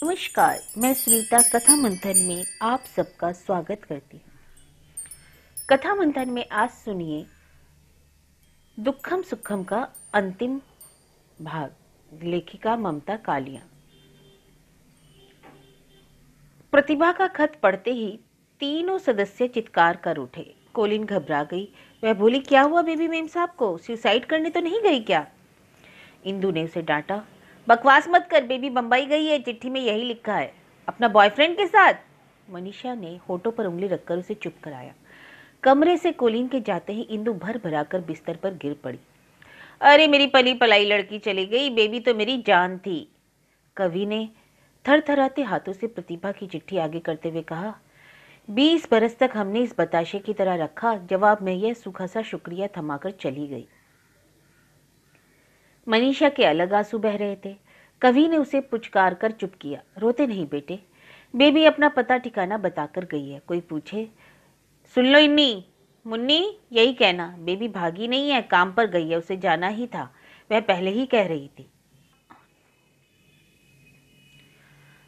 नमस्कार, मैं सुनीता कथा मंथन में आप सबका स्वागत करती हूँ। कथा मंथन में आज सुनिए दुखम सुखम का अंतिम भाग, लेखिका ममता कालिया। प्रतिभा का खत पढ़ते ही तीनों सदस्य चित्कार कर उठे। कोलिन घबरा गई। वह बोली, क्या हुआ बेबी मेम साहब को? सुसाइड करने तो नहीं गई क्या? इंदु ने उसे डांटा, बकवास मत कर, बेबी बंबई गई है, चिट्ठी में यही लिखा है, अपना बॉयफ्रेंड के साथ। मनीषा ने होठों पर उंगली रखकर उसे चुप कराया। कमरे से कोलिन के जाते ही इंदु भर भरा कर बिस्तर पर गिर पड़ी। अरे मेरी पली पलाई लड़की चली गई, बेबी तो मेरी जान थी। कवि ने थरथराते हाथों से प्रतिभा की चिट्ठी आगे करते हुए कहा, 20 बरस तक हमने इस बताशे की तरह रखा, जवाब में यह सूखा सा शुक्रिया थमाकर चली गई। मनीषा के अलग आंसू बह रहे थे। कवि ने उसे पुचकार कर चुप किया। रोते नहीं बेटे, बेबी अपना पता ठिकाना बताकर गई है, कोई पूछे सुन लो इन्नी मुन्नी, यही कहना, बेबी भागी नहीं है, काम पर गई है, उसे जाना ही था, वह पहले ही कह रही थी।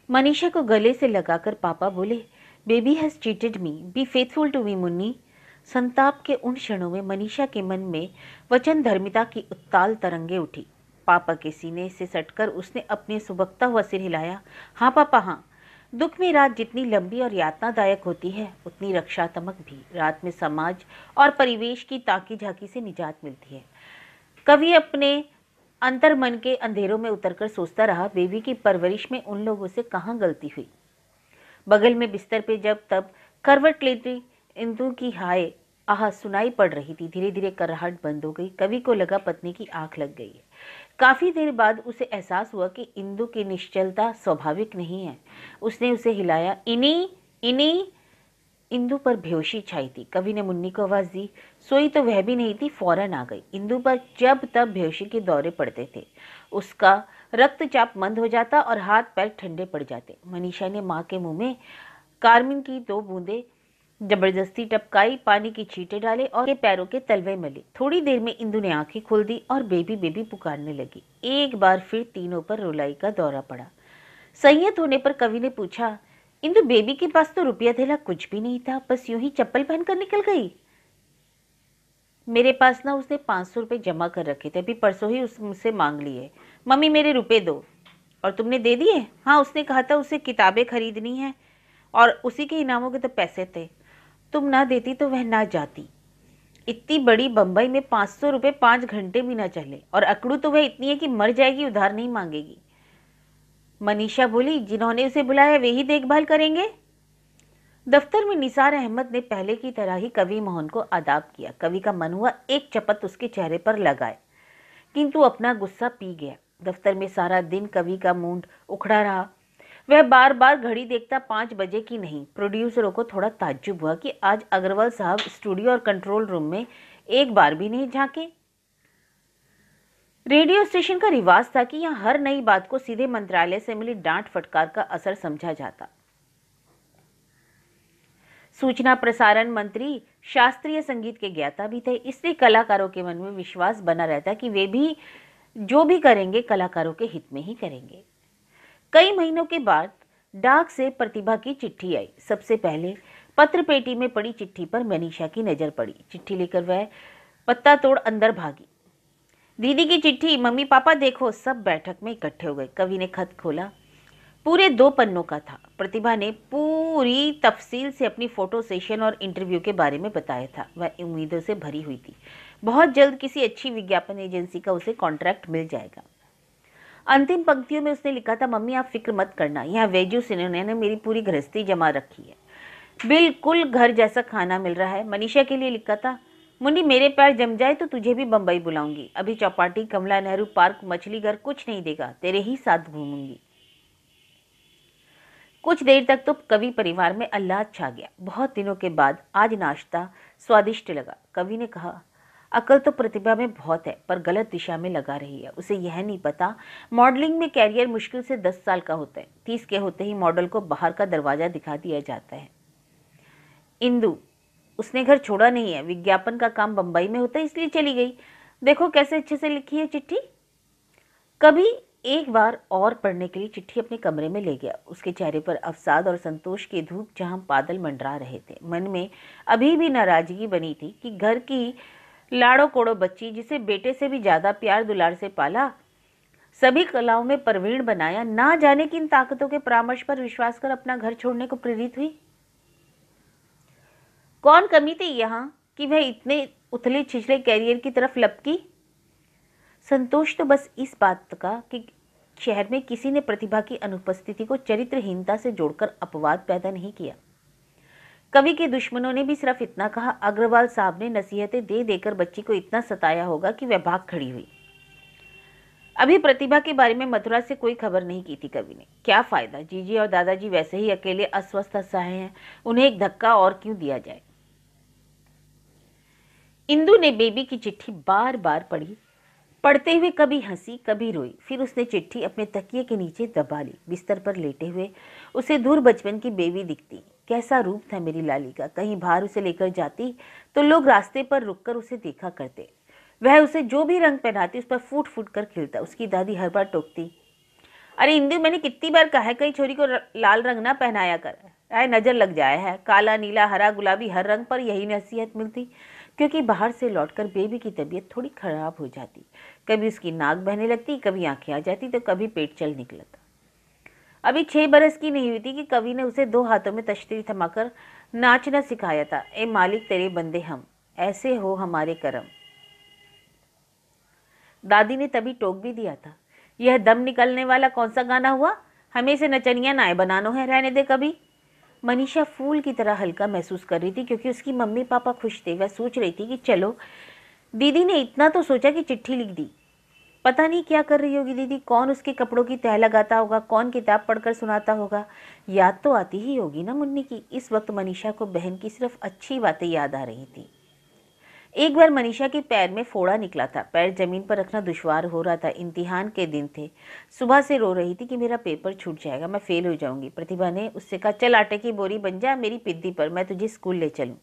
मनीषा को गले से लगाकर पापा बोले, baby has cheated me, be faithful to me Munni. संताप के उन क्षणों में मनीषा के मन में वचन धर्मिता की उत्ताल तरंगे उठी। पापा के सीने से सटकर उसने अपने सुबकता हुआ सिर हिलाया। हाँ पापा हाँ, दुख में रात जितनी लंबी और यातनादायक होती है, उतनी रक्षात्मक भी। रात में समाज और परिवेश की ताकी झाकी से निजात मिलती है। कवि अपने अंतर मन के अंधेरों में उतरकर सोचता रहा, बेबी की परवरिश में उन लोगों से कहाँ गलती हुई। बगल में बिस्तर पे जब तब करवट लेती इंदु की हाय आह सुनाई पड़ रही थी। धीरे धीरे कराहट बंद हो गई। कवि को लगा पत्नी की आंख लग गई है। काफी देर बाद उसे एहसास हुआ कि इंदु की निश्चलता स्वाभाविक नहीं है। उसने उसे हिलाया, इनी इनी। इंदु पर बेहोशी छाई थी। कवि ने मुन्नी को आवाज दी। सोई तो वह भी नहीं थी, फौरन आ गई। इंदु पर जब तब बेहोशी के दौरे पड़ते थे। उसका रक्तचाप मंद हो जाता और हाथ पैर ठंडे पड़ जाते। मनीषा ने माँ के मुंह में कार्मिन की 2 बूंदें जबरदस्ती टपकाई, पानी की छींटे डाले और के पैरों के तलवे मले। थोड़ी देर में इंदु ने आंखें खोल दी और बेबी बेबी पुकारने लगी। एक बार फिर तीनों पर रुलाई का दौरा पड़ा। संयत होने पर कवि ने पूछा, इंदु बेबी के पास तो रुपया थैला कुछ भी नहीं था, बस यूं ही चप्पल पहनकर निकल गई। मेरे पास ना उसने 500 रुपये जमा कर रखे थे, अभी परसों ही मुझसे मांग लिए। मम्मी मेरे रुपए दो। और तुमने दे दिए? हाँ, उसने कहा था उसे किताबें खरीदनी है और उसी के इनामों के तो पैसे थे। तुम ना देती तो वह ना जाती। इतनी बड़ी बंबई में 500 रुपये 5 घंटे भी ना चले, और अकड़ू तो वह इतनी है कि मर जाएगी, उधार नहीं मांगेगी। मनीषा बोली, जिन्होंने उसे बुलाया वे ही देखभाल करेंगे। दफ्तर में निसार अहमद ने पहले की तरह ही कवि मोहन को आदाब किया। कवि का मन हुआ एक चपत उसके चेहरे पर लगाए, किंतु अपना गुस्सा पी गया। दफ्तर में सारा दिन कवि का मूड उखड़ा रहा। वह बार बार घड़ी देखता, 5 बजे की नहीं। प्रोड्यूसरों को थोड़ा ताज्जुब हुआ कि आज अग्रवाल साहब स्टूडियो और कंट्रोल रूम में एक बार भी नहीं झांके। रेडियो स्टेशन का रिवाज था कि यहाँ हर नई बात को सीधे मंत्रालय से मिली डांट फटकार का असर समझा जाता। सूचना प्रसारण मंत्री शास्त्रीय संगीत के ज्ञाता भी थे, इसलिए कलाकारों के मन में विश्वास बना रहता कि वे भी जो भी करेंगे कलाकारों के हित में ही करेंगे। कई महीनों के बाद डाक से प्रतिभा की चिट्ठी आई। सबसे पहले पत्र पेटी में पड़ी चिट्ठी पर मनीषा की नजर पड़ी। चिट्ठी लेकर वह पत्ता तोड़ अंदर भागी। दीदी की चिट्ठी, मम्मी पापा देखो। सब बैठक में इकट्ठे हो गए। कवि ने खत खोला। पूरे 2 पन्नों का था। प्रतिभा ने पूरी तफसील से अपनी फोटो सेशन और इंटरव्यू के बारे में बताया था। वह उम्मीदों से भरी हुई थी। बहुत जल्द किसी अच्छी विज्ञापन एजेंसी का उसे कॉन्ट्रैक्ट मिल जाएगा। अंतिम पंक्तियों में उसने लिखा था, मम्मी आप फिक्र मत करना, यहाँ वेजू सिनेमा ने मेरी पूरी गृहस्थी जमा रखी है, बिल्कुल घर जैसा खाना मिल रहा है। मनीषा के लिए लिखा था, मुन्नी मेरे पैर जम जाए तो तुझे भी बंबई बुलाऊंगी, अभी चौपाटी, कमला नेहरू पार्क, मछली घर कुछ नहीं देगा, तेरे ही साथ घूमूंगी। कुछ देर तक तो कवि परिवार में आह्लाद छा गया। बहुत दिनों के बाद आज नाश्ता स्वादिष्ट लगा। कवि ने कहा, अकल तो प्रतिभा में बहुत है, पर गलत दिशा में लगा रही है। उसे यह नहीं पता मॉडलिंग में कैरियर मुश्किल से 10 साल का होता है। 30 के होते ही मॉडल को बाहर का दरवाजा दिखा दिया जाता है। इंदु, उसने घर छोड़ा नहीं है, विज्ञापन का काम बंबई में होता है इसलिए चली गई। देखो कैसे अच्छे से लिखी है चिट्ठी। कभी एक बार और पढ़ने के लिए चिट्ठी अपने कमरे में ले गया। उसके चेहरे पर अवसाद और संतोष की धूप जहां बादल मंडरा रहे थे। मन में अभी भी नाराजगी बनी थी कि घर की लाड़ो कोड़ो बच्ची, जिसे बेटे से भी ज्यादा प्यार दुलार से पाला, सभी कलाओं में प्रवीण बनाया, ना जाने किन ताकतों के परामर्श पर विश्वास कर अपना घर छोड़ने को प्रेरित हुई। कौन कमी थी यहाँ कि वह इतने उथले छिछले कैरियर की तरफ लपकी? संतोष तो बस इस बात का कि शहर में किसी ने प्रतिभा की अनुपस्थिति को चरित्रहीनता से जोड़कर अपवाद पैदा नहीं किया। कवि के दुश्मनों ने भी सिर्फ इतना कहा, अग्रवाल साहब ने नसीहतें दे देकर बच्ची को इतना सताया होगा कि वह भाग खड़ी हुई। अभी प्रतिभा के बारे में मथुरा से कोई खबर नहीं की थी कवि ने। क्या फायदा, जीजी और दादाजी वैसे ही अकेले अस्वस्थ असहाय हैं, उन्हें एक धक्का और क्यों दिया जाए। इंदु ने बेबी की चिट्ठी बार बार पढ़ी। पढ़ते हुए कभी हंसी कभी रोई। फिर उसने चिट्ठी अपने तकिए के नीचे दबा ली। बिस्तर पर लेटे हुए उसे दूर बचपन की बेबी दिखती। कैसा रूप था मेरी लाली का। कहीं बाहर उसे लेकर जाती तो लोग रास्ते पर रुककर उसे देखा करते। वह उसे जो भी रंग पहनाती उस पर फूट फूट कर खिलता। उसकी दादी हर बार टोकती, अरे इंदु, मैंने कितनी बार कहा है कहीं छोरी को लाल रंग ना पहनाया कर, आए नजर लग जाए है। काला नीला हरा गुलाबी हर रंग पर यही नसीहत मिलती। क्योंकि बाहर से लौटकर बेबी की तबीयत थोड़ी खराब हो जाती। कभी उसकी नाक बहने लगती, कभी आंखें आ जाती, तो कभी पेट चल निकलता। अभी 6 बरस की नहीं हुई थी कि कवि ने उसे 2 हाथों में तश्तरी थमाकर नाचना सिखाया था। ए मालिक तेरे बंदे हम, ऐसे हो हमारे करम। दादी ने तभी टोक भी दिया था, यह दम निकलने वाला कौन सा गाना हुआ, हमें से नचनिया नाय बनानो है, रहने दे कभी। मनीषा फूल की तरह हल्का महसूस कर रही थी क्योंकि उसकी मम्मी पापा खुश थे। वह सोच रही थी कि चलो, दीदी ने इतना तो सोचा कि चिट्ठी लिख दी। पता नहीं क्या कर रही होगी दीदी, कौन उसके कपड़ों की तह लगाता होगा, कौन किताब पढ़कर सुनाता होगा। याद तो आती ही होगी ना मुन्नी की। इस वक्त मनीषा को बहन की सिर्फ अच्छी बातें याद आ रही थी। एक बार मनीषा के पैर में फोड़ा निकला था। पैर जमीन पर रखना दुश्वार हो रहा था। इम्तिहान के दिन थे। सुबह से रो रही थी कि मेरा पेपर छूट जाएगा, मैं फेल हो जाऊंगी। प्रतिभा ने उससे कहा, चल आटे की बोरी बन जा मेरी पिद्दी पर, मैं तुझे स्कूल ले चलूं।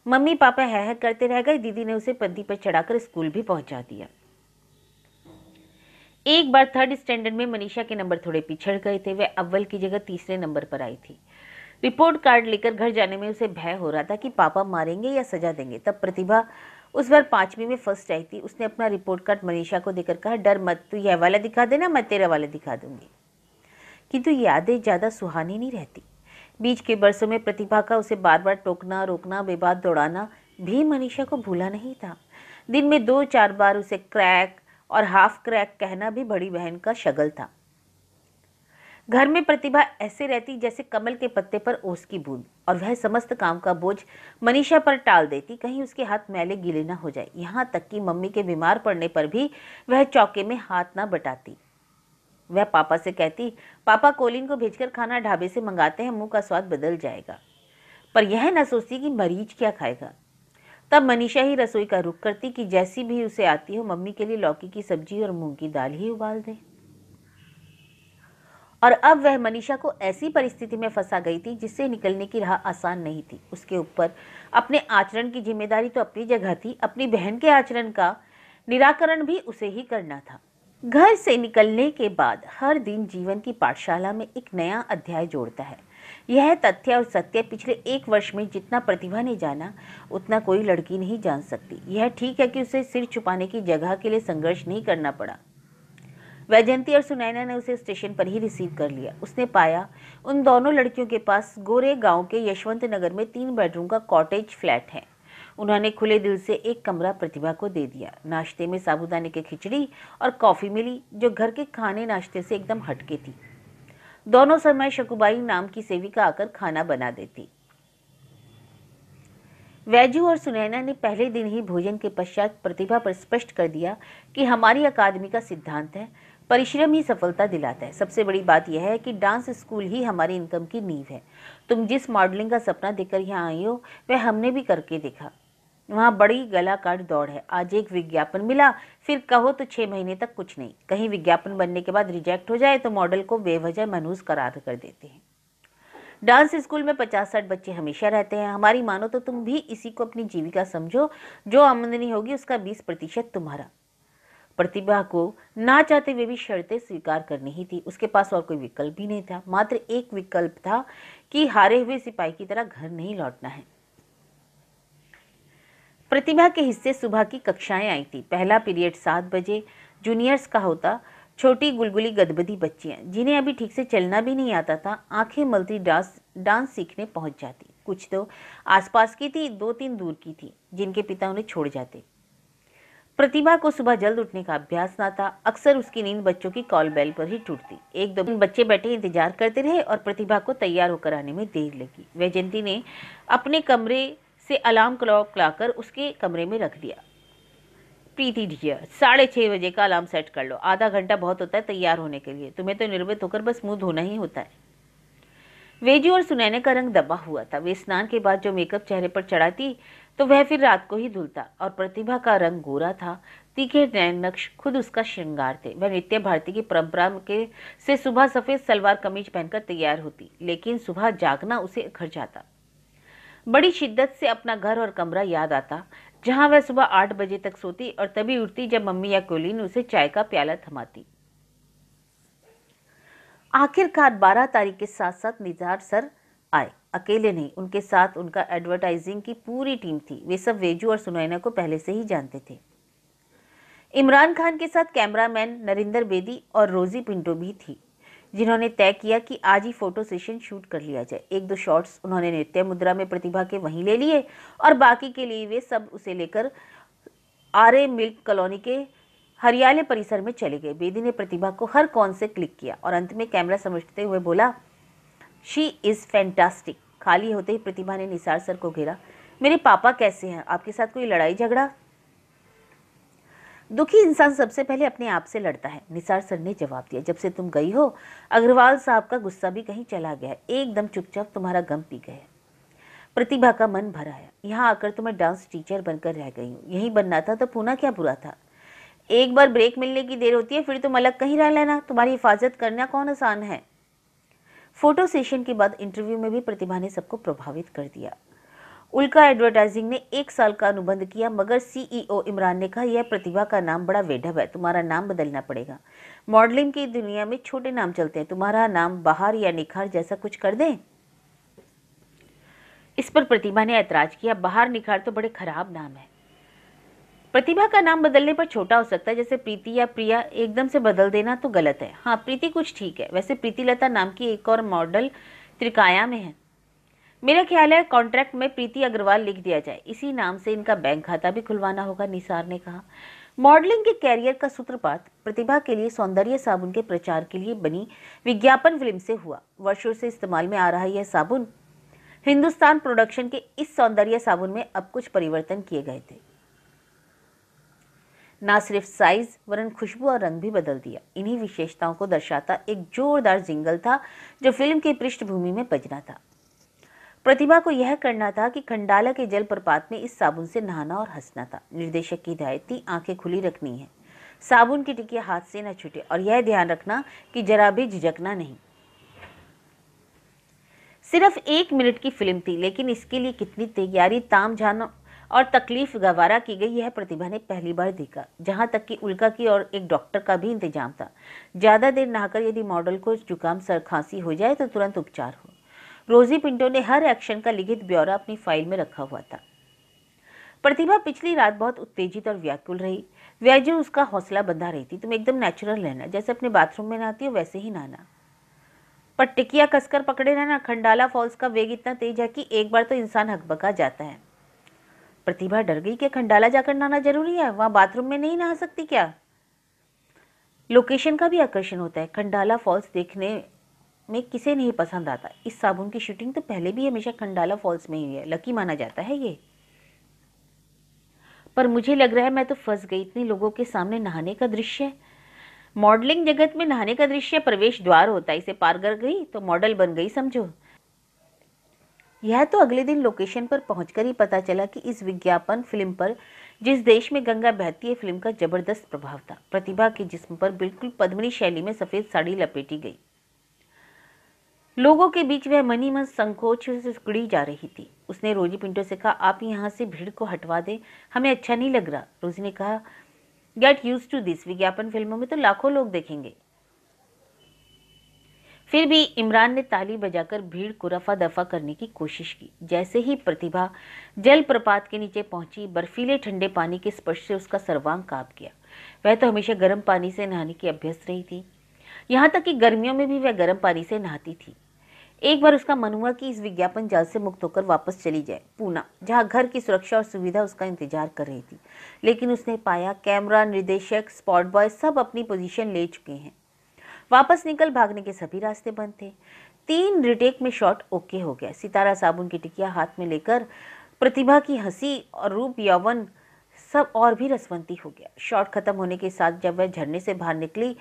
मम्मी पापा है करते रह गए। दीदी ने उसे पद्दी पर चढ़ाकर स्कूल भी पहुंचा दिया। एक बार 3rd स्टैंडर्ड में मनीषा के नंबर थोड़े पिछड़ गए थे। वह अव्वल की जगह 3रे नंबर पर आई थी। रिपोर्ट कार्ड लेकर घर जाने में उसे भय हो रहा था कि पापा मारेंगे या सजा देंगे। तब प्रतिभा उस बार 5वीं में फर्स्ट आई थी। उसने अपना रिपोर्ट कार्ड मनीषा को देकर कहा, डर मत, तू यह वाला दिखा देना, मैं तेरा वाला दिखा दूंगी। किंतु यादें ज्यादा सुहानी नहीं रहती। बीच के बरसों में प्रतिभा का उसे बार बार टोकना रोकना बेबाद दौड़ाना भी मनीषा को भूला नहीं था। दिन में 2-4 बार उसे क्रैक और हाफ क्रैक कहना भी बड़ी बहन का शगल था। घर में प्रतिभा ऐसे रहती जैसे कमल के पत्ते पर ओस की बूंद, और वह समस्त काम का बोझ मनीषा पर टाल देती, कहीं उसके हाथ मैले गीले ना हो जाए। यहाँ तक कि मम्मी के बीमार पड़ने पर भी वह चौके में हाथ ना बटाती। वह पापा से कहती, पापा कोलिन को भेजकर खाना ढाबे से मंगाते हैं, मुंह का स्वाद बदल जाएगा। पर यह न सोचती कि मरीज क्या खाएगा। तब मनीषा ही रसोई का रुख करती कि जैसी भी उसे आती हो, मम्मी के लिए लौकी की सब्जी और मूंग की दाल ही उबाल दे। और अब वह मनीषा को ऐसी परिस्थिति में फंसा गई थी जिससे निकलने की राह आसान नहीं थी। उसके ऊपर अपने आचरण की जिम्मेदारी तो अपनी जगह थी, अपनी बहन के आचरण का निराकरण भी उसे ही करना था। घर से निकलने के बाद हर दिन जीवन की पाठशाला में एक नया अध्याय जोड़ता है। यह तथ्य और सत्य पिछले 1 वर्ष में जितना प्रतिभा ने जाना, उतना कोई लड़की नहीं जान सकती। यह ठीक है कि उसे सिर छुपाने की जगह के लिए संघर्ष नहीं करना पड़ा। वैजयंती और सुनैना ने उसे स्टेशन पर ही रिसीव कर लिया। उसने पाया उन दोनों लड़कियों के पास गोरे गांव के यशवंत नगर में 3 बेडरूम का कॉटेज फ्लैट है। उन्होंने खुले दिल से एक कमरा प्रतिभा को दे दिया। नाश्ते में साबूदाने की खिचड़ी और कॉफी मिली, जो घर के खाने नाश्ते से एकदम हटके थी। दोनों समय शकुबाई नाम की सेविका आकर खाना बना देती। वैजू और सुनैना ने पहले दिन ही भोजन के पश्चात प्रतिभा पर स्पष्ट कर दिया कि हमारी अकादमी का सिद्धांत है, परिश्रम ही सफलता दिलाता है। सबसे बड़ी बात यह है कि डांस स्कूल ही हमारी इनकम की नींव है। तुम जिस मॉडलिंग का सपना देकर यहाँ आई हो, वह हमने भी करके देखा। वहाँ बड़ी गला काट दौड़ है। आज एक विज्ञापन मिला, फिर कहो तो 6 महीने तक कुछ नहीं। कहीं विज्ञापन बनने के बाद रिजेक्ट हो जाए तो मॉडल को बेवजह मनहूस करार कर देते हैं। डांस स्कूल में 50-60 बच्चे हमेशा रहते हैं। हमारी मानो तो तुम भी इसी को अपनी जीविका समझो। जो आमदनी होगी उसका 20% तुम्हारा। प्रतिभा को ना चाहते हुए भी शर्तें स्वीकार करनी ही थी। उसके पास और कोई विकल्प भी नहीं था। मात्र एक विकल्प था कि हारे हुए सिपाही की तरह घर नहीं लौटना है। प्रतिभा के हिस्से सुबह की कक्षाएं आई थी। पहला पीरियड 7 बजे जूनियर्स का होता। छोटी गुलगुली गदबदी बच्चियां जिन्हें अभी ठीक से चलना भी नहीं आता था, आंखें मलती डांस सीखने पहुंच जाती। कुछ तो आसपास की थी, 2-3 दूर की थी जिनके पिता उन्हें छोड़ जाते। प्रतिभा को सुबह जल्द उठने का अभ्यास ना था। अक्सर उसकी नींद बच्चों की कॉल बेल पर ही टूटती। एक दो बच्चे बैठे इंतजार करते रहे और प्रतिभा को तैयार होकर आने में देर लगी। वैजयंती ने अपने कमरे से अलार्म क्लॉक लाकर उसके कमरे में रख दिया। प्रीति डियर, 6:30 बजे का अलार्म सेट कर लो। आधा घंटा बहुत होता है तैयार होने के लिए। तुम्हें तो निर्मित होकर बस मुंह धोना ही होता है। वेजू और सुनैने का रंग दबा हुआ था। वे स्नान के बाद जो मेकअप चेहरे पर चढ़ाती तो वह फिर रात को ही धुलता। और प्रतिभा का रंग गोरा था। तीखे नैन नक्श खुद उसका श्रृंगार थे। वह नित्य भारती की परंपरा के से सुबह सफेद सलवार कमीज पहनकर तैयार होती, लेकिन सुबह जागना उसे घर जाता। बड़ी शिद्दत से अपना घर और कमरा याद आता, जहां वह सुबह 8 बजे तक सोती और तभी उठती जब मम्मी या कोलिन उसे चाय का प्याला थमाती। आखिरकार 12 तारीख के साथ साथ निजार सर आए। अकेले नहीं, उनके साथ उनका एडवर्टाइजिंग की पूरी टीम थी। वे सब वेजू और सुनैना को पहले से ही जानते थे। इमरान खान के साथ कैमरामैन नरिंदर बेदी और रोजी पिंटो भी थी, जिन्होंने तय किया कि आज ही फोटो सेशन शूट कर लिया जाए। 1-2 शॉट्स उन्होंने नृत्य मुद्रा में प्रतिभा के वहीं ले लिए और बाकी के लिए वे सब उसे लेकर आर्य मिल्क कॉलोनी के हरियाले परिसर में चले गए। बेदी ने प्रतिभा को हर कॉन से क्लिक किया और अंत में कैमरा समझते हुए बोला, शी इज फैंटास्टिक। खाली होते ही प्रतिभा ने निसार सर को घेरा। मेरे पापा कैसे हैं? आपके साथ कोई लड़ाई झगड़ा? दुखी इंसान सबसे पहले अपने आप से लड़ता है, निसार सर ने जवाब दिया। जब से तुम गई हो, अग्रवाल साहब का गुस्सा भी कहीं चला गया है। एकदम चुपचाप तुम्हारा गम पी गए। प्रतिभा का मन भरा है। यहाँ आकर तो मैं डांस टीचर बनकर रह गई हूँ। यहीं बनना था तो पूना क्या बुरा था। एक बार ब्रेक मिलने की देर होती है, फिर तुम अलग कहीं रह लेना। तुम्हारी हिफाजत करना कौन आसान है। फोटो सेशन के बाद इंटरव्यू में भी प्रतिभा ने सबको प्रभावित कर दिया। उल्का एडवर्टाइजिंग ने 1 साल का अनुबंध किया, मगर सीईओ इमरान ने कहा, यह प्रतिभा का नाम बड़ा वेढब है, तुम्हारा नाम बदलना पड़ेगा। मॉडलिंग की दुनिया में छोटे नाम चलते हैं, तुम्हारा नाम बहार या निखार जैसा कुछ कर दें। इस पर प्रतिभा ने ऐतराज किया, बहार निखार तो बड़े खराब नाम है। प्रतिभा का नाम बदलने पर छोटा हो सकता है, जैसे प्रीति या प्रिया। एकदम से बदल देना तो गलत है। हाँ, प्रीति कुछ ठीक है। वैसे प्रीति लता नाम की एक और मॉडल त्रिकाया में है। मेरा ख्याल है कॉन्ट्रैक्ट में प्रीति अग्रवाल लिख दिया जाए। इसी नाम से इनका बैंक खाता भी खुलवाना होगा, निसार ने कहा। मॉडलिंग के कैरियर का सूत्रपात प्रतिभा के लिए सौंदर्य साबुन के प्रचार के लिए बनी विज्ञापन फिल्म से हुआ। वर्षों से इस्तेमाल में आ रहा यह साबुन, हिंदुस्तान प्रोडक्शन के इस सौंदर्य साबुन में अब कुछ परिवर्तन किए गए थे। ना सिर्फ साइज वरन खुशबू और रंग भी बदल दिया। इन्हीं विशेषताओं को दर्शाता एक जोरदार जिंगल था जो फिल्म की पृष्ठभूमि में बजना था। प्रतिभा को यह करना था कि खंडाला के जलप्रपात में इस साबुन से नहाना और हंसना था। निर्देशक की हिदायत थी, आंखें खुली रखनी है, साबुन की टिकिया हाथ से न छूटे और यह ध्यान रखना कि जरा भी झिझकना नहीं। सिर्फ 1 मिनट की फिल्म थी, लेकिन इसके लिए कितनी तैयारी, तामझाम और तकलीफ गवारा की गई, यह प्रतिभा ने पहली बार देखा। जहां तक कि उल्का की और एक डॉक्टर का भी इंतजाम था। ज्यादा देर नहाकर यदि मॉडल को जुकाम सर खांसी हो जाए तो तुरंत उपचार हो। रोजी पिंटो ने हर एक्शन का लिखित ब्यौरा अपनी फाइल में रखा हुआ था। प्रतिभा पिछली रात बहुत उत्तेजित और व्याकुल रही। वैजू उसका हौसला बंधा रही थी। तुम एकदम नेचुरल रहना, जैसे अपने बाथरूम में नहाती हो वैसे ही नहाना, पर टिकिया कसकर पकड़े रहना। खंडाला फॉल्स का वेग इतना तेज है कि एक बार तो इंसान हकबका जाता है। प्रतिभा डर गई कि खंडाला जाकर नहाना जरूरी है, वहां बाथरूम में नहीं नहा सकती क्या? लोकेशन का भी आकर्षण होता है। खंडाला फॉल्स देखने में किसे नहीं पसंद आता। इस साबुन की शूटिंग तो पहले भी हमेशा खंडाला फॉल्स में ही है, लकी माना जाता है ये। पर मुझे लग रहा है मैं तो फंस गई। इतने लोगों के सामने नहाने का दृश्य, मॉडलिंग जगत में नहाने का दृश्य प्रवेश द्वार होता है, इसे पार कर गई तो मॉडल बन गई समझो। यह तो अगले दिन लोकेशन पर पहुंचकर ही पता चला कि इस विज्ञापन फिल्म पर, जिस देश में गंगा बहती है, फिल्म का जबरदस्त प्रभाव था। प्रतिभा के जिस्म पर बिल्कुल पद्मिनी शैली में सफेद साड़ी लपेटी गई। लोगों के बीच वह मनी मन संकोच से सिकुड़ी जा रही थी। उसने रोजी पिंटो से कहा, आप यहाँ से भीड़ को हटवा दें, हमें अच्छा नहीं लग रहा। रोजी ने कहा, गेट यूज टू दिस, विज्ञापन फिल्मों में तो लाखों लोग देखेंगे। फिर भी इमरान ने ताली बजाकर भीड़ को रफा दफा करने की कोशिश की। जैसे ही प्रतिभा जलप्रपात के नीचे पहुंची, बर्फीले ठंडे पानी के स्पर्श से उसका सर्वांग कांप गया। वह तो हमेशा गर्म पानी से नहाने की अभ्यस्त रही थी, यहाँ तक कि गर्मियों में भी वह गर्म पानी से नहाती थी। एक बार उसका मन हुआ कि इस विज्ञापन जाल से मुक्त होकर वापस चली जाए पूना, जहाँ घर की सुरक्षा और सुविधा उसका इंतजार कर रही थी। लेकिन उसने पाया कैमरा, निर्देशक, स्पॉट बॉय सब अपनी पोजीशन ले चुके हैं। वापस निकल भागने के सभी रास्ते बंद थे। 3 रिटेक में शॉट ओके हो गया। सितारा साबुन की टिकिया हाथ में लेकर प्रतिभा की हंसी और रूप यौवन सब और भी रसवंती हो गया। शॉट खत्म होने के साथ जब वह झरने से बाहर निकली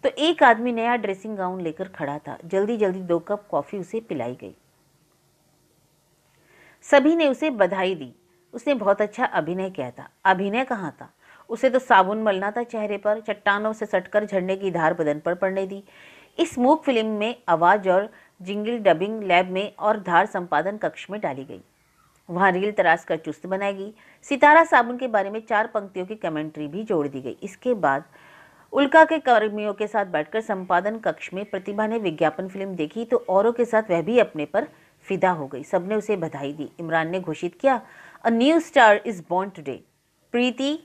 तो एक आदमी नया ड्रेसिंग गाउन लेकर खड़ा था। जल्दी जल्दी 2 कप कॉफी उसे पिलाई गई। सभी ने उसे बधाई दी। उसने बहुत अच्छा अभिनय किया था। अभिनय कहाँ था, उसे तो साबुन मलना था चेहरे पर। चट्टानों से सटकर झरने की धार बदन पर पड़ने दी। इस मूक फिल्म में आवाज और जिंगल डबिंग लैब में और धार संपादन कक्ष में डाली गई। वहां रील तराश कर चुस्त बनाई गई। सितारा साबुन के बारे में 4 पंक्तियों की कमेंट्री भी जोड़ दी गई। इसके बाद उल्का के कर्मियों के साथ बैठकर संपादन कक्ष में प्रतिभा ने विज्ञापन फिल्म देखी तो औरों के साथ वह भी अपने पर फिदा हो गई। सबने उसे बधाई दी। इमरान ने घोषित किया, a new star is born today. Preeti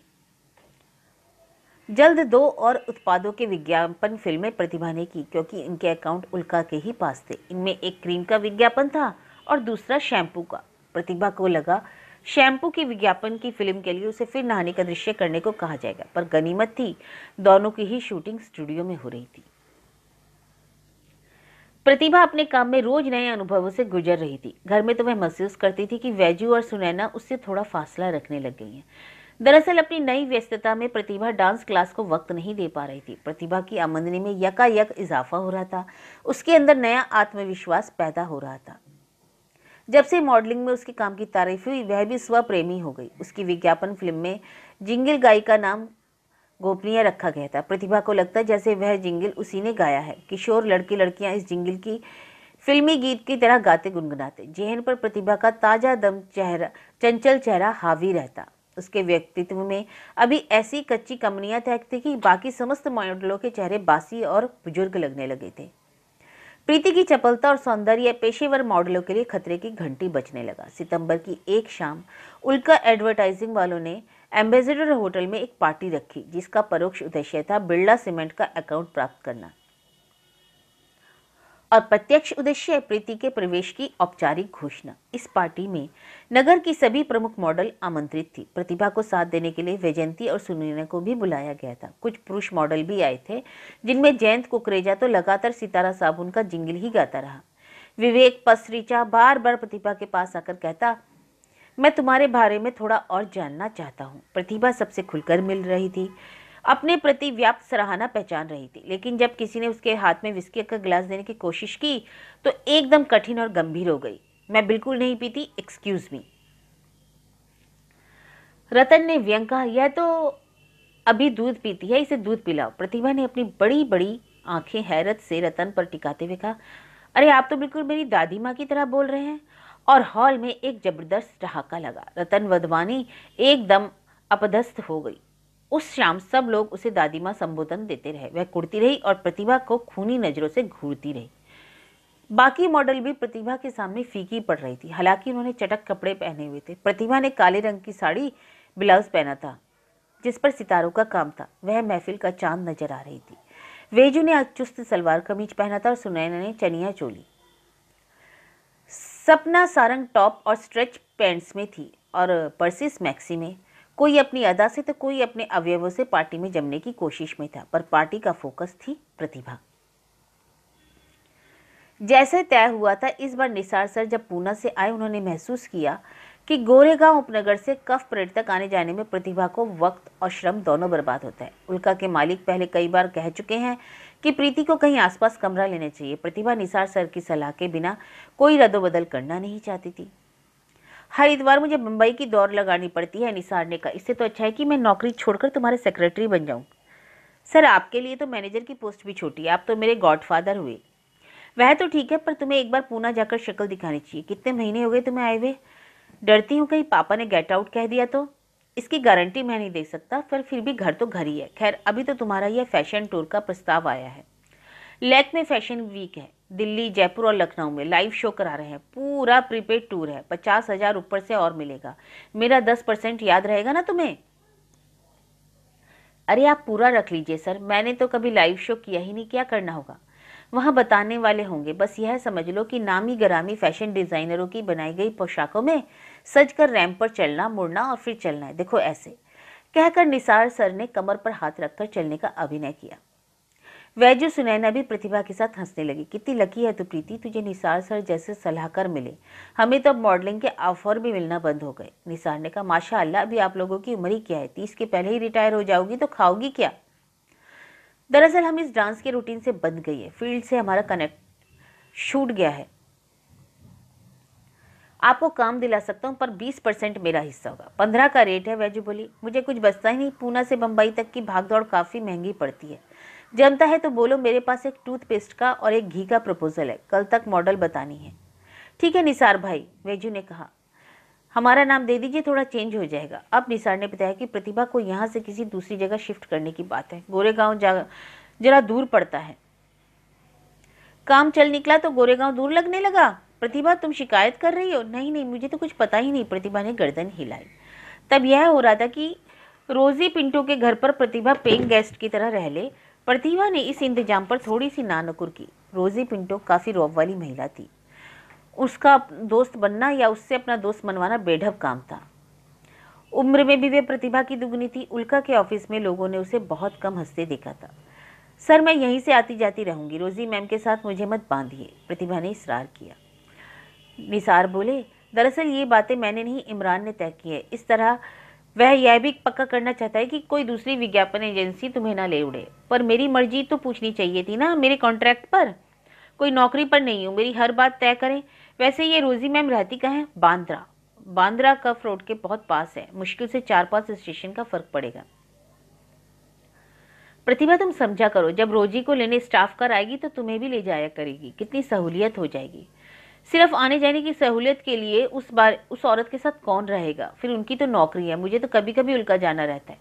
जल्द 2 और उत्पादों के विज्ञापन फिल्में प्रतिभा ने की, क्योंकि इनके अकाउंट उल्का के ही पास थे। इनमें एक क्रीम का विज्ञापन था और दूसरा शैम्पू का। प्रतिभा को लगा शैम्पू की विज्ञापन की फिल्म के लिए उसे फिर नहाने का दृश्य करने को कहा जाएगा, पर गनीमत थी दोनों की ही शूटिंग स्टूडियो में हो रही थी। प्रतिभा अपने काम में रोज नए अनुभवों से गुजर रही थी। घर में तो वह महसूस करती थी कि वैजू और सुनैना उससे थोड़ा फासला रखने लग गई हैं। दरअसल अपनी नई व्यस्तता में प्रतिभा डांस क्लास को वक्त नहीं दे पा रही थी। प्रतिभा की आमदनी में यकायक इजाफा हो रहा था। उसके अंदर नया आत्मविश्वास पैदा हो रहा था। जब से मॉडलिंग में उसके काम की तारीफ हुई, वह भी स्वप्रेमी हो गई। उसकी विज्ञापन फिल्म में जिंगल गाई का नाम गोपनीय रखा गया था। प्रतिभा को लगता जैसे वह जिंगल उसी ने गाया है। किशोर लड़के लड़कियां इस जिंगल की फिल्मी गीत की तरह गाते गुनगुनाते। जेहन पर प्रतिभा का ताजा दम चेहरा, चंचल चेहरा हावी रहता। उसके व्यक्तित्व में अभी ऐसी कच्ची कमनियां तहकती कि बाकी समस्त मॉडलों के चेहरे बासी और बुजुर्ग लगने लगे थे। प्रीति की चपलता और सौंदर्य पेशेवर मॉडलों के लिए खतरे की घंटी बजने लगा। सितंबर की एक शाम उल्का एडवर्टाइजिंग वालों ने एम्बेसडर होटल में एक पार्टी रखी, जिसका परोक्ष उद्देश्य था बिरला सीमेंट का अकाउंट प्राप्त करना और प्रत्यक्ष उद्देश्य प्रीति के प्रवेश की औपचारिक घोषणा। इस पार्टी में नगर की सभी प्रमुख मॉडल आमंत्रित थी। प्रतिभा को साथ देने के लिए वैजयंती और सुनैना को भी बुलाया गया था। कुछ पुरुष मॉडल भी आए थे, जिनमें जयंत कुकरेजा तो लगातार सितारा साबुन का जिंगल ही गाता रहा। विवेक पसरीचा बार बार प्रतिभा के पास आकर कहता, मैं तुम्हारे बारे में थोड़ा और जानना चाहता हूँ। प्रतिभा सबसे खुलकर मिल रही थी, अपने प्रति व्याप्त सराहना पहचान रही थी। लेकिन जब किसी ने उसके हाथ में विस्की का गिलास देने की कोशिश की तो एकदम कठिन और गंभीर हो गई। मैं बिल्कुल नहीं पीती, एक्सक्यूज मी। रतन ने व्यंग कहा, यह तो अभी दूध पीती है, इसे दूध पिलाओ। प्रतिभा ने अपनी बड़ी बड़ी आंखें हैरत से रतन पर टिकाते हुए कहा, अरे आप तो बिल्कुल मेरी दादी माँ की तरह बोल रहे हैं। और हॉल में एक जबरदस्त ठहाका लगा। रतन वधवानी एकदम अपदस्थ हो गई। उस शाम सब लोग उसे दादी माँ संबोधन देते रहे। वह कुड़ती रही और प्रतिभा को खूनी नजरों से घूरती रही। बाकी मॉडल भी प्रतिभा के सामने फीकी पड़ रही थी। हालांकि उन्होंने चटक कपड़े पहने हुए थे। प्रतिभा ने काले रंग की साड़ी ब्लाउज पहना था, जिस पर सितारों का काम था। वह महफिल का चांद नजर आ रही थी। वेजू ने चुस्त सलवार कमीज पहना था और सुनैना ने चनिया चोली। सपना सारंग टॉप और स्ट्रेच पैंट्स में थी और पर्सिस मैक्सी में। कोई अपनी अदा से तो कोई अपने अवयवों से पार्टी में जमने की कोशिश में था, पर पार्टी का फोकस थी प्रतिभा। जैसे तय हुआ था, इस बार निसार सर जब पूना से आए, उन्होंने महसूस किया कि गोरेगांव उपनगर से कफ परेड तक आने जाने में प्रतिभा को वक्त और श्रम दोनों बर्बाद होता है। उल्का के मालिक पहले कई बार कह चुके हैं कि प्रीति को कहीं आसपास कमरा लेना चाहिए। प्रतिभा निसार सर की सलाह के बिना कोई रद्दोबदल करना नहीं चाहती थी। हर इतवार मुझे मुंबई की दौड़ लगानी पड़ती है, निसार ने कहा। इससे तो अच्छा है कि मैं नौकरी छोड़कर तुम्हारे सेक्रेटरी बन जाऊं। सर, आपके लिए तो मैनेजर की पोस्ट भी छोटी है, आप तो मेरे गॉडफादर हुए। वह तो ठीक है, पर तुम्हें एक बार पूना जाकर शक्ल दिखानी चाहिए। कितने महीने हो गए तुम्हें आए हुए? डरती हूँ कहीं पापा ने गेट आउट कह दिया तो। इसकी गारंटी मैं नहीं दे सकता, पर फिर भी घर तो घर ही है। खैर, अभी तो तुम्हारा यह फैशन टूर का प्रस्ताव आया है। लेक में फैशन वीक है, दिल्ली, जयपुर और लखनऊ में लाइव शो करा रहे हैं। पूरा प्रीपेड टूर है, 50,000 ऊपर से और मिलेगा। मेरा 10% याद रहेगा ना तुम्हें? अरे आप पूरा रख लीजिए सर, मैंने तो कभी लाइव शो किया ही नहीं, क्या करना होगा? वहां बताने वाले होंगे, बस यह समझ लो कि नामी गरामी फैशन डिजाइनरों की बनाई गई पोशाकों में सजकर रैंप पर चलना, मुड़ना और फिर चलना है। देखो ऐसे कहकर निसार सर ने कमर पर हाथ रखकर चलने का अभिनय किया। वैजू सुनैना भी प्रतिभा के साथ हंसने लगी। कितनी लकी है तू प्रीति, तुझे निसार सर जैसे सलाहकार मिले। हमें तो अब मॉडलिंग के ऑफर भी मिलना बंद हो गए। निसार ने कहा, माशा अल्लाह, अभी आप लोगों की उम्र ही क्या है, 30 के पहले ही रिटायर हो जाओगी तो खाओगी क्या? दरअसल हम इस डांस के रूटीन से बंध गई है, फील्ड से हमारा कनेक्ट छूट गया है। आपको काम दिला सकता हूँ, पर 20% मेरा हिस्सा होगा। 15 का रेट है। वैजू बोली, मुझे कुछ बचता ही नहीं, पूना से बंबई तक की भागदौड़ काफ़ी महंगी पड़ती है। जमता है तो बोलो, मेरे पास एक टूथपेस्ट का और एक घी का प्रपोजल है, कल तक मॉडल बतानी है। ठीक है निसार भाई, वैजू ने कहा, हमारा नाम दे दीजिए, थोड़ा चेंज हो जाएगा। अब निसार ने बताया कि प्रतिभा को यहाँ से किसी दूसरी जगह शिफ्ट करने की बात है। गोरेगांव जरा दूर पड़ता है। काम चल निकला तो गोरेगांव दूर लगने लगा। प्रतिभा, तुम शिकायत कर रही हो? नहीं नहीं, मुझे तो कुछ पता ही नहीं, प्रतिभा ने गर्दन हिलाई। तब यह हो रहा था कि रोजी पिंटो के घर पर प्रतिभा पेइंग गेस्ट की तरह रह ले। प्रतिभा ने इस इंतजाम पर थोड़ी सी नानुकुर की। रोजी पिंटो काफ़ी रौब वाली महिला थी। उसका दोस्त बनना या उससे अपना दोस्त मनवाना बेढब काम था। उम्र में भी वे प्रतिभा की दुगनी थी। उल्का के ऑफिस में लोगों ने उसे बहुत कम हंसते देखा था। सर, मैं यहीं से आती जाती रहूंगी, रोजी मैम के साथ मुझे मत बांधिए, प्रतिभा ने इसरार किया। निसार बोले, दरअसल ये बातें मैंने नहीं, इमरान ने तय की है। इस तरह वह यह भी पक्का करना चाहता है कि कोई दूसरी विज्ञापन एजेंसी तुम्हें ना ले उड़े। पर मेरी मर्जी तो पूछनी चाहिए थी ना, मेरे कॉन्ट्रैक्ट पर। कोई नौकरी पर नहीं हूँ, मेरी हर बात तय करें। वैसे ये रोजी मैम रहती कहाँ है? बांद्रा। बांद्रा कफ रोड के बहुत पास है, मुश्किल से 4-5 स्टेशन का फर्क पड़ेगा। प्रतिभा, तुम समझा करो, जब रोजी को लेने स्टाफ कर आएगी तो तुम्हें भी ले जाया करेगी, कितनी सहूलियत हो जाएगी। सिर्फ आने जाने की सहूलियत के लिए उस औरत के साथ कौन रहेगा? फिर उनकी तो नौकरी है, मुझे तो कभी कभी उल्का जाना रहता है।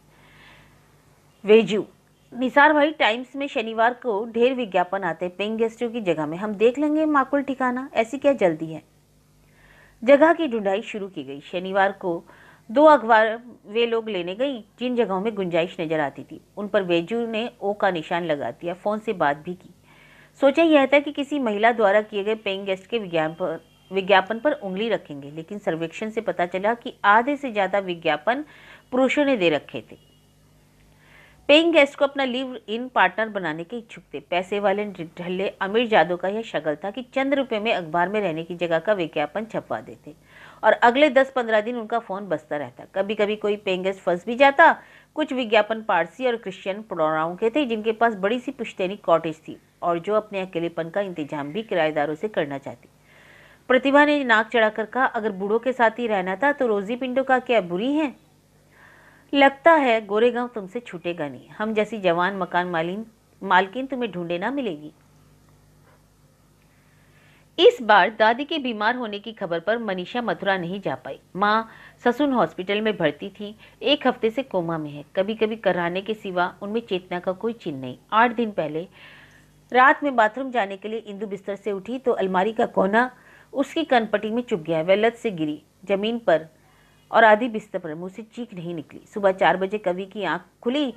वेजू, निसार भाई, टाइम्स में शनिवार को ढेर विज्ञापन आते हैं पेइंग गेस्टों की जगह में, हम देख लेंगे माकुल ठिकाना, ऐसी क्या जल्दी है? जगह की ढूंढाई शुरू की गई। शनिवार को 2 अखबार वे लोग लेने गई जिन जगहों में गुंजाइश नजर आती थी। उन पर वेजू ने ओ का निशान लगा दिया। फोन से बात भी की। सोचा यह था कि किसी महिला द्वारा किए गए पेइंग गेस्ट के विज्ञापन पर उंगली रखेंगे, लेकिन सर्वेक्षण से पता चला कि आधे से ज्यादा विज्ञापन पुरुषों ने दे रखे थे। पेइंग गेस्ट को अपना लिव इन पार्टनर बनाने के इच्छुक थे। पैसे वाले ढल्ले अमीर जादव का यह शगल था कि चंद रुपए में अखबार में रहने की जगह का विज्ञापन छपवा देते और अगले 10-15 दिन उनका फोन बजता रहता। कभी कभी कोई पेइंग गेस्ट फंस भी जाता। कुछ विज्ञापन पारसी और क्रिश्चियन पड़ोराओं के थे जिनके पास बड़ी सी पुश्तैनी कॉटेज थी और जो अपने अकेलेपन का इंतजाम भी किराएदारों से करना चाहती। प्रतिभा ने नाक चढ़ाकर कहा, अगर बूढ़ों के साथ ही रहना था तो रोजी पिंटो का क्या बुरी है? लगता है गोरेगांव तुमसे छूटेगा नहीं। हम जैसी जवान मकान मालकिन तुम्हें ढूंढे ना मिलेगी। इस बार दादी के बीमार होने की खबर पर मनीषा मथुरा नहीं जा पाई। माँ ससुन हॉस्पिटल में भर्ती थी, 1 हफ्ते से कोमा में है। कभी कभी कराने के सिवा उनमें चेतना का कोई चिन्ह नहीं। 8 दिन पहले रात में बाथरूम जाने के लिए इंदु बिस्तर से उठी तो अलमारी का कोना उसकी कनपटी में चुभ गया। वह लत से गिरी जमीन पर और आधी बिस्तर पर, मुंह से चीख नहीं निकली। सुबह 4 बजे कवि की आंख खुली।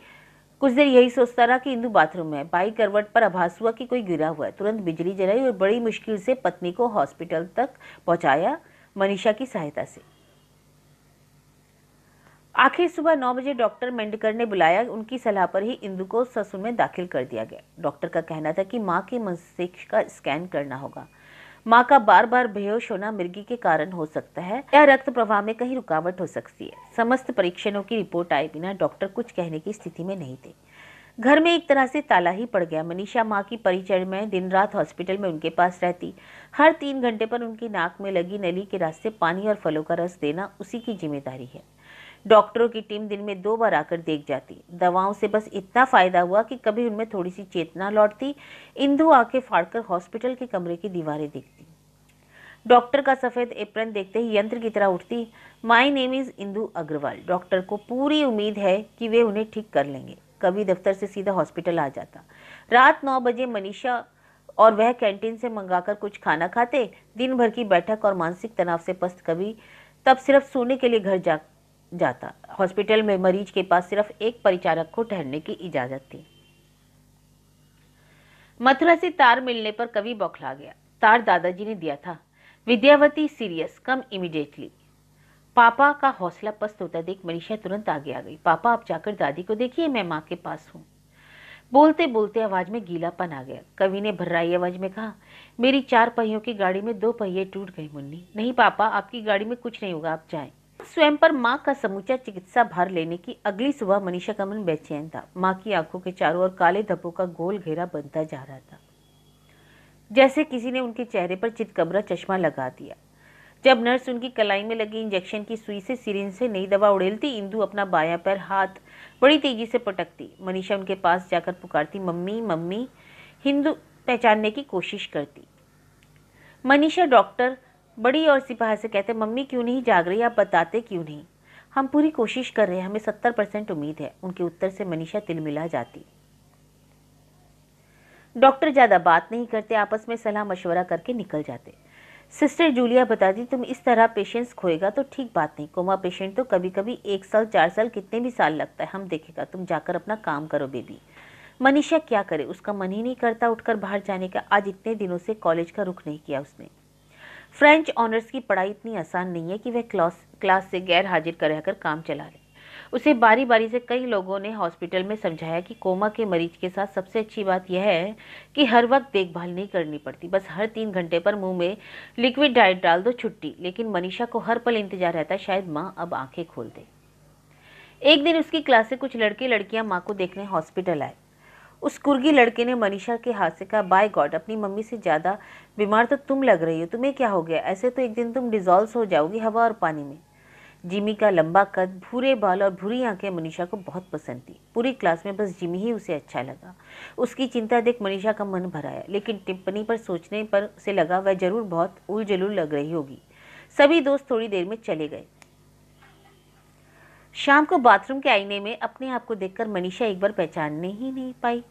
कुछ देर यही सोचता रहा कि इंदु बाथरूम में है। बाई करवट पर आभास हुआ कि कोई गिरा हुआ है। तुरंत बिजली जलाई और बड़ी मुश्किल से पत्नी को हॉस्पिटल तक पहुंचाया, मनीषा की सहायता से। आखिर सुबह 9 बजे डॉक्टर मेंडकर ने बुलाया। उनकी सलाह पर ही इंदु को ससुर में दाखिल कर दिया गया। डॉक्टर का कहना था कि मां के मस्तिष्क का स्कैन करना होगा। मां का बार बार बेहोश होना मिर्गी के कारण हो सकता है या रक्त प्रवाह में कहीं रुकावट हो सकती है। समस्त परीक्षणों की रिपोर्ट आए बिना डॉक्टर कुछ कहने की स्थिति में नहीं थे। घर में एक तरह से ताला ही पड़ गया। मनीषा माँ की परिचय में दिन रात हॉस्पिटल में उनके पास रहती। हर 3 घंटे पर उनकी नाक में लगी नली के रास्ते पानी और फलों का रस देना उसी की जिम्मेदारी है। डॉक्टरों की टीम दिन में 2 बार आकर देख जाती। दवाओं से बस इतना फायदा हुआ कि कभी उनमें थोड़ी सी चेतना लौटती। इंदु आंखें फाड़कर हॉस्पिटल के कमरे की दीवारें देखती। डॉक्टर का सफेद एप्रन देखते ही यंत्र की तरह उठती, my name is Indu Agarwal. Doctor को पूरी उम्मीद है कि वे उन्हें ठीक कर लेंगे। कभी दफ्तर से सीधा हॉस्पिटल आ जाता। रात 9 बजे मनीषा और वह कैंटीन से मंगाकर कुछ खाना खाते। दिन भर की बैठक और मानसिक तनाव से पस्त कभी तब सिर्फ सोने के लिए घर जाता। हॉस्पिटल में मरीज के पास सिर्फ एक परिचारक को ठहरने की इजाजत थी। मथुरा से तार मिलने पर कभी बौखला गया। तार दादाजी ने दिया था। विद्यावती सीरियस, कम इमीडिएटली। पापा का हौसला पस्त होता देख मनीषा तुरंत आगे आ गई। पापा आप जाकर दादी को देखिए, मैं माँ के पास हूँ। बोलते बोलते आवाज में गीलापन आ गया। कवि ने भर्राई आवाज में कहा, मेरी 4 पहियों की गाड़ी में 2 पहिए टूट गए मुन्नी। नहीं पापा, आपकी गाड़ी में कुछ नहीं होगा, आप जाएं। स्वयं पर माँ का समूचा चिकित्सा भार लेने की अगली सुबह मनीषा का मन बेचैन था। माँ की आंखों के चारों ओर काले धब्बों का गोल घेरा बनता जा रहा था, जैसे किसी ने उनके चेहरे पर चितकबरा चश्मा लगा दिया। जब नर्स उनकी कलाई में लगी इंजेक्शन की सुई से सिरिंज से नई दवा उड़ेलती, इंदु अपना बायां पैर हाथ बड़ी तेजी से पटकती। मनीषा उनके पास जाकर पुकारती, मम्मी मम्मी। हिंदू पहचानने की कोशिश करती। मनीषा डॉक्टर बड़ी और सिपाही से कहते, मम्मी क्यों नहीं जाग रही, आप बताते क्यों नहीं? हम पूरी कोशिश कर रहे हैं, हमें 70% उम्मीद है। उनके उत्तर से मनीषा तिलमिला जाती। डॉक्टर ज्यादा बात नहीं करते, आपस में सलाह मशवरा करके निकल जाते। सिस्टर जूलिया बताती, तुम इस तरह पेशेंस खोएगा तो ठीक बात नहीं। कोमा पेशेंट तो कभी कभी 1 साल 4 साल कितने भी साल लगता है, हम देखेगा, तुम जाकर अपना काम करो बेबी। मनीषा क्या करे, उसका मन ही नहीं करता उठकर बाहर जाने का। आज इतने दिनों से कॉलेज का रुख नहीं किया उसने। फ्रेंच ऑनर्स की पढ़ाई इतनी आसान नहीं है कि वह क्लास से गैर हाजिर रहकर काम चला ले। उसे बारी बारी से कई लोगों ने हॉस्पिटल में समझाया कि कोमा के मरीज के साथ सबसे अच्छी बात यह है कि हर वक्त देखभाल नहीं करनी पड़ती, बस हर 3 घंटे पर मुंह में लिक्विड डाइट डाल दो, छुट्टी। लेकिन मनीषा को हर पल इंतजार रहता, शायद माँ अब आंखें खोल दे। एक दिन उसकी क्लास से कुछ लड़के लड़कियां माँ को देखने हॉस्पिटल आए। उस कुर्गी लड़के ने मनीषा के हाथ से कहा, बाय गॉड, अपनी मम्मी से ज्यादा बीमार तो तुम लग रही हो, तुम्हें क्या हो गया? ऐसे तो एक दिन तुम डिजॉल्व हो जाओगी हवा और पानी में। जिमी का लंबा कद, भूरे बाल और भूरी आंखें मनीषा को बहुत पसंद थी। पूरी क्लास में बस जिमी ही उसे अच्छा लगा। उसकी चिंता देख मनीषा का मन भर आया, लेकिन टिप्पणी पर सोचने पर से लगा वह जरूर बहुत उलझुल लग रही होगी। सभी दोस्त थोड़ी देर में चले गए। शाम को बाथरूम के आईने में अपने आप को देखकर मनीषा एक बार पहचानने ही नहीं पाई।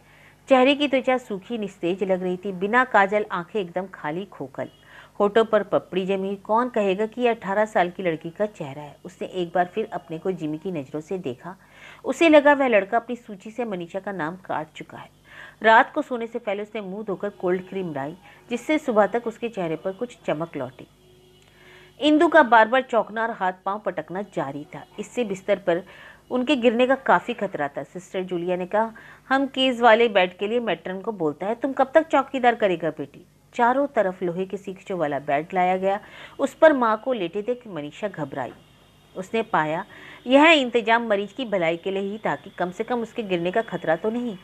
चेहरे की त्वचा सूखी निस्तेज लग रही थी, बिना काजल, आंखें एकदम खाली खोखल, होठों पर पपड़ी जमी। कौन कहेगा कि यह 18 साल की लड़की का चेहरा है? उसने एक बार फिर अपने को जिमी की नज़रों से देखा। उसे लगा वह लड़का अपनी सूची से मनीषा का नाम काट चुका है। रात को सोने से पहले उसने मुंह धोकर कोल्ड क्रीम लाई, जिससे सुबह तक उसके चेहरे पर कुछ चमक लौटी। इंदु का बार बार चौंकना और हाथ पांव पटकना जारी था। इससे बिस्तर पर उनके गिरने का काफी खतरा था। सिस्टर जूलिया ने कहा, हम केस वाले बेड के लिए मैट्रन को बोलता है, तुम कब तक चौकीदार करेगा बेटी? चारों तरफ लोहे के सीखचों वाला बेड लाया गया। उस पर माँ को लेटे देख मनीषा घबराई। उसने पाया यह इंतजाम मरीज की भलाई के लिए ही था कि कम से कम उसके गिरने का खतरा तो नहीं।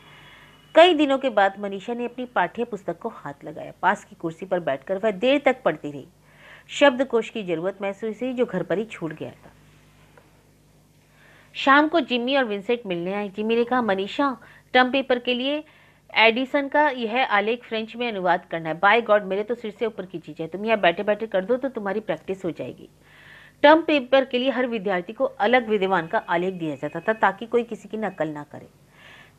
कई दिनों के बाद मनीषा ने अपनी पाठ्य पुस्तक को हाथ लगाया। पास की कुर्सी पर बैठकर वह देर तक पढ़ती रही। शब्दकोश की जरूरत महसूस हुई जो घर पर ही छूट गया था। शाम को जिमी और विंसेंट मिलने आए। जिमी ने कहा, मनीषा, टर्म पेपर के लिए एडिसन का यह आलेख फ्रेंच में अनुवाद करना है। बाय गॉड, मेरे तो सिर से ऊपर की चीज है, तुम यहाँ बैठे बैठे कर दो तो तुम्हारी प्रैक्टिस हो जाएगी। टर्म पेपर के लिए हर विद्यार्थी को अलग विद्वान का आलेख दिया जाता था ताकि कोई किसी की नकल ना करे।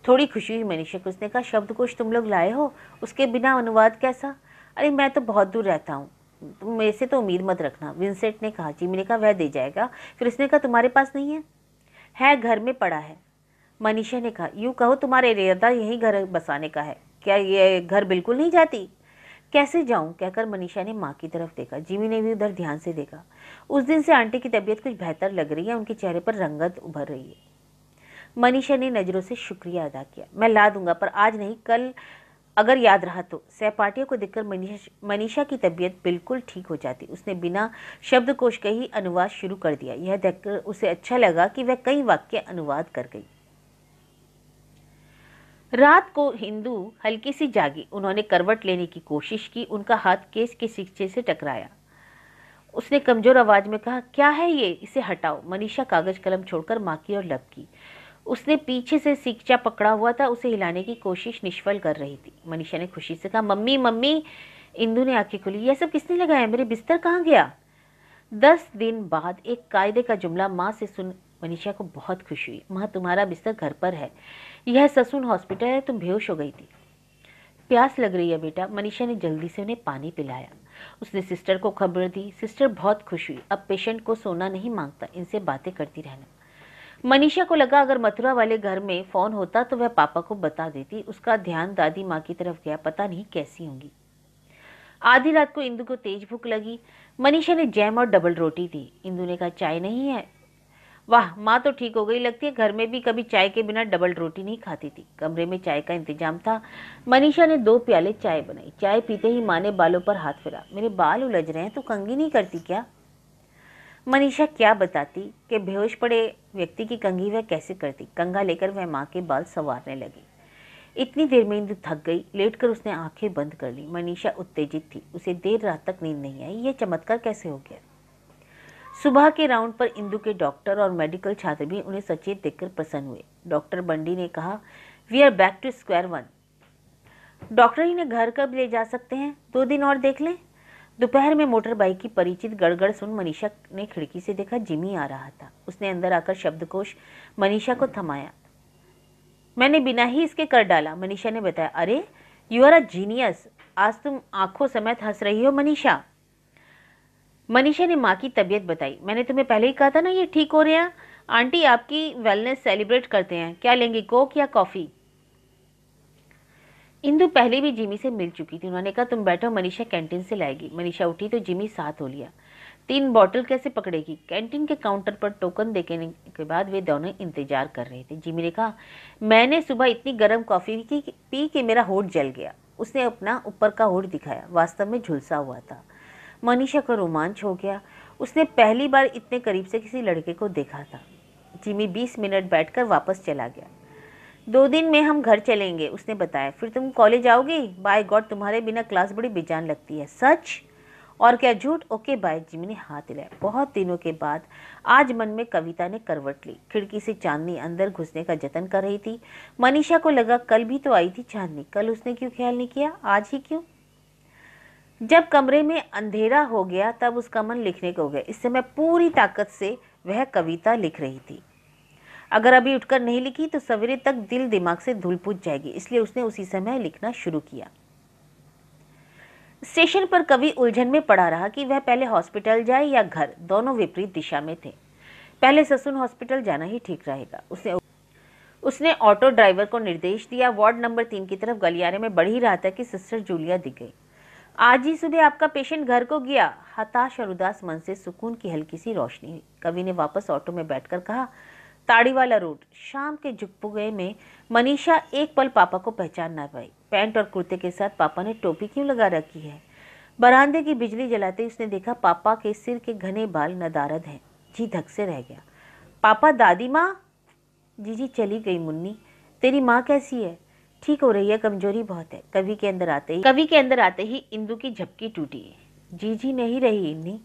थोड़ी खुशी हुई मनीषा को। उसने कहा, शब्दकोश तुम लोग लाए हो, उसके बिना अनुवाद कैसा? अरे मैं तो बहुत दूर रहता हूँ, तुम मेरे से तो उम्मीद मत रखना, विंसेंट ने कहा। जिमी ने कहा, वह दे जाएगा। फिर उसने कहा, तुम्हारे पास नहीं है? घर में पड़ा है। मनीषा ने कहा, यूँ कहो तुम्हारा इरादा यही घर बसाने का है क्या? ये घर बिल्कुल नहीं जाती? कैसे जाऊं? कहकर मनीषा ने माँ की तरफ देखा। जिमी ने भी उधर ध्यान से देखा। उस दिन से आंटी की तबीयत कुछ बेहतर लग रही है, उनके चेहरे पर रंगत उभर रही है। मनीषा ने नजरों से शुक्रिया अदा किया। मैं ला दूंगा, पर आज नहीं, कल अगर याद रहा तो। सहपाठियों को देखकर मनीषा की तबीयत बिल्कुल ठीक हो जाती। उसने बिना शब्दकोश के ही अनुवाद शुरू कर दिया। यह देखकर उसे अच्छा लगा कि वह कई वाक्य अनुवाद कर गई। रात को हिंदू हल्की सी जागी। उन्होंने करवट लेने की कोशिश की। उनका हाथ केस के सीखचे से टकराया। उसने कमजोर आवाज में कहा, क्या है ये? इसे हटाओ। मनीषा कागज कलम छोड़कर माँ की ओर लपकी। उसने पीछे से सीखचा पकड़ा हुआ था, उसे हिलाने की कोशिश निष्फल कर रही थी। मनीषा ने खुशी से कहा, मम्मी मम्मी, इंदु ने आंखें खोली। यह सब किसने लगाया? मेरे बिस्तर कहाँ गया? 10 दिन बाद एक कायदे का जुमला माँ से सुन मनीषा को बहुत खुशी हुई। माँ, तुम्हारा बिस्तर घर पर है, यह ससून हॉस्पिटल है, तुम बेहोश हो गई थी। प्यास लग रही है बेटा। मनीषा ने जल्दी से उन्हें पानी पिलाया। उसने सिस्टर को खबर दी। सिस्टर बहुत खुश हुई। अब पेशेंट को सोना नहीं मांगता, इनसे बातें करती रहना। मनीषा को लगा अगर मथुरा वाले घर में फोन होता तो वह पापा को बता देती। उसका ध्यान दादी माँ की तरफ गया। पता नहीं कैसी होंगी। आधी रात को इंदु को तेज भूख लगी। मनीषा ने जैम और डबल रोटी दी। इंदु ने कहा, चाय नहीं है? वाह, माँ तो ठीक हो गई लगती है। घर में भी कभी चाय के बिना डबल रोटी नहीं खाती थी। कमरे में चाय का इंतजाम था। मनीषा ने 2 प्याले चाय बनाई। चाय पीते ही माँ ने बालों पर हाथ फेरा। मेरे बाल उलझ रहे हैं, तो कंघी नहीं करती क्या? मनीषा क्या बताती कि बेहोश पड़े व्यक्ति की कंघी वह कैसे करती। कंघा लेकर वह माँ के बाल संवारने लगी। इतनी देर में इंदु थक गई। लेटकर उसने आंखें बंद कर ली। मनीषा उत्तेजित थी। उसे देर रात तक नींद नहीं आई। यह चमत्कार कैसे हो गया? सुबह के राउंड पर इंदु के डॉक्टर और मेडिकल छात्र भी उन्हें सचेत देखकर प्रसन्न हुए। डॉक्टर बंडी ने कहा, we are back to square one. Doctor इन्हें घर कब ले जा सकते हैं? 2 दिन और देख लें। दोपहर में मोटर बाइक की परिचित गड़गड़ सुन मनीषा ने खिड़की से देखा जिमी आ रहा था। उसने अंदर आकर शब्दकोश मनीषा को थमाया। मैंने बिना ही इसके कर डाला, मनीषा ने बताया। अरे, यू आर अ जीनियस। आज तुम आंखों समेत हंस रही हो मनीषा। मनीषा ने माँ की तबीयत बताई। मैंने तुम्हें पहले ही कहा था ना ये ठीक हो रहे हैं। आंटी आपकी वेलनेस सेलिब्रेट करते हैं। क्या लेंगी, कोक या कॉफी? इंदु पहले भी जिमी से मिल चुकी थी। उन्होंने कहा, तुम बैठो, मनीषा कैंटीन से लाएगी। मनीषा उठी तो जिमी साथ हो लिया। 3 बॉटल कैसे पकड़ेगी? कैंटीन के काउंटर पर टोकन देने के बाद वे दोनों इंतजार कर रहे थे। जिमी ने कहा, मैंने सुबह इतनी गर्म कॉफी पी कि मेरा होठ जल गया। उसने अपना ऊपर का होठ दिखाया। वास्तव में झुलसा हुआ था। मनीषा को रोमांच हो गया। उसने पहली बार इतने करीब से किसी लड़के को देखा था। जिमी 20 मिनट बैठकर वापस चला गया। 2 दिन में हम घर चलेंगे, उसने बताया। फिर तुम कॉलेज आओगी? बाय गॉड, तुम्हारे बिना क्लास बड़ी बेजान लगती है। सच? और क्या झूठ? Okay bye. जिमी ने हाथ हिलाया। बहुत दिनों के बाद आज मन में कविता ने करवट ली। खिड़की से चांदनी अंदर घुसने का जतन कर रही थी। मनीषा को लगा कल भी तो आई थी चांदनी, कल उसने क्यों ख्याल नहीं किया, आज ही क्यों? जब कमरे में अंधेरा हो गया तब उसका मन लिखने को हो गया। इस समय पूरी ताकत से वह कविता लिख रही थी। अगर अभी उठकर नहीं लिखी तो सवेरे तक दिल दिमाग से धूल पूछ जाएगी, इसलिए उसने उसी समय लिखना शुरू किया। स्टेशन पर कवि उलझन में पड़ा रहा कि वह पहले हॉस्पिटल जाए या घर। दोनों विपरीत दिशा में थे। पहले ससून हॉस्पिटल जाना ही ठीक रहेगा। उसने ऑटो ड्राइवर को निर्देश दिया। वार्ड नंबर 3 की तरफ गलियारे में बढ़ ही रहा था कि सिस्टर जूलिया दिख गई। आज ही सुबह आपका पेशेंट घर को गया। हताश और उदास मन से सुकून की हल्की सी रोशनी हुई। कवि ने वापस ऑटो में बैठकर कहा, ताड़ी वाला रोड। शाम के झुकपुगे में मनीषा एक पल पापा को पहचान ना पाई। पैंट और कुर्ते के साथ पापा ने टोपी क्यों लगा रखी है? बरामदे की बिजली जलाते उसने देखा पापा के सिर के घने बाल नदारद हैं। जी धक से रह गया। पापा, दादी माँ? जी चली गई मुन्नी। तेरी माँ कैसी है? ठीक हो रही है, कमजोरी बहुत है। कवि के अंदर आते ही इंदु की झपकी टूटी। जी नहीं रही इन्नी।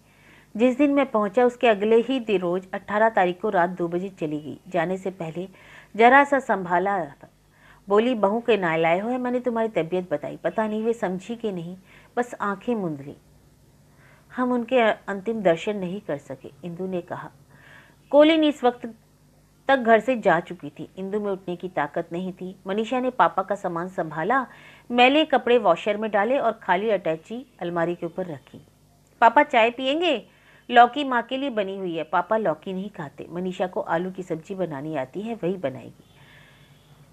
जिस दिन मैं पहुंचा उसके अगले ही दिन रोज 18 तारीख को रात 2 बजे चली गई। जाने से पहले जरा सा संभाला था। बोली, बहू के ना लाए हो है, मैंने तुम्हारी तबीयत बताई। पता नहीं वे समझी कि नहीं, बस आंखें मूंद ली। हम उनके अंतिम दर्शन नहीं कर सके, इंदु ने कहा। कोलिन इस वक्त तक घर से जा चुकी थी। इंदु में उठने की ताकत नहीं थी। मनीषा ने पापा का सामान संभाला, मैले कपड़े वॉशर में डाले और खाली अटैची अलमारी के ऊपर रखी। पापा चाय पियेंगे? लौकी माँ के लिए बनी हुई है। पापा लौकी नहीं खाते। मनीषा को आलू की सब्जी बनानी आती है, वही बनाएगी।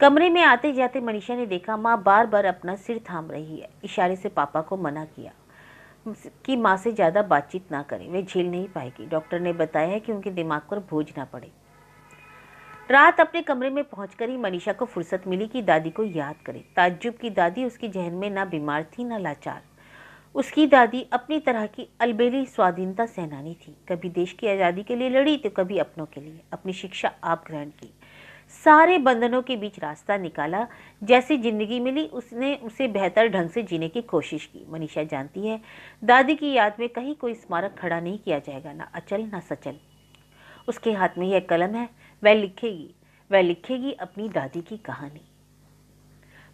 कमरे में आते जाते मनीषा ने देखा माँ बार बार अपना सिर थाम रही है। इशारे से पापा को मना किया कि माँ से ज़्यादा बातचीत ना करें, वे झेल नहीं पाएगी। डॉक्टर ने बताया है कि उनके दिमाग पर बोझ ना पड़े। रात अपने कमरे में पहुंचकर ही मनीषा को फुर्सत मिली कि दादी को याद करे। ताज्जुब की दादी उसकी जहन में ना बीमार थी ना लाचार। उसकी दादी अपनी तरह की अलबेली स्वाधीनता सेनानी थी। कभी देश की आज़ादी के लिए लड़ी तो कभी अपनों के लिए। अपनी शिक्षा आप ग्रहण की, सारे बंधनों के बीच रास्ता निकाला। जैसी जिंदगी मिली उसने उसे बेहतर ढंग से जीने की कोशिश की। मनीषा जानती है दादी की याद में कहीं कोई स्मारक खड़ा नहीं किया जाएगा, ना अचल ना सचल। उसके हाथ में यह कलम है, वह लिखेगी अपनी दादी की कहानी।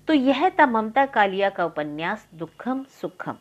तो यह था ममता कालिया का उपन्यास दुखम सुखम।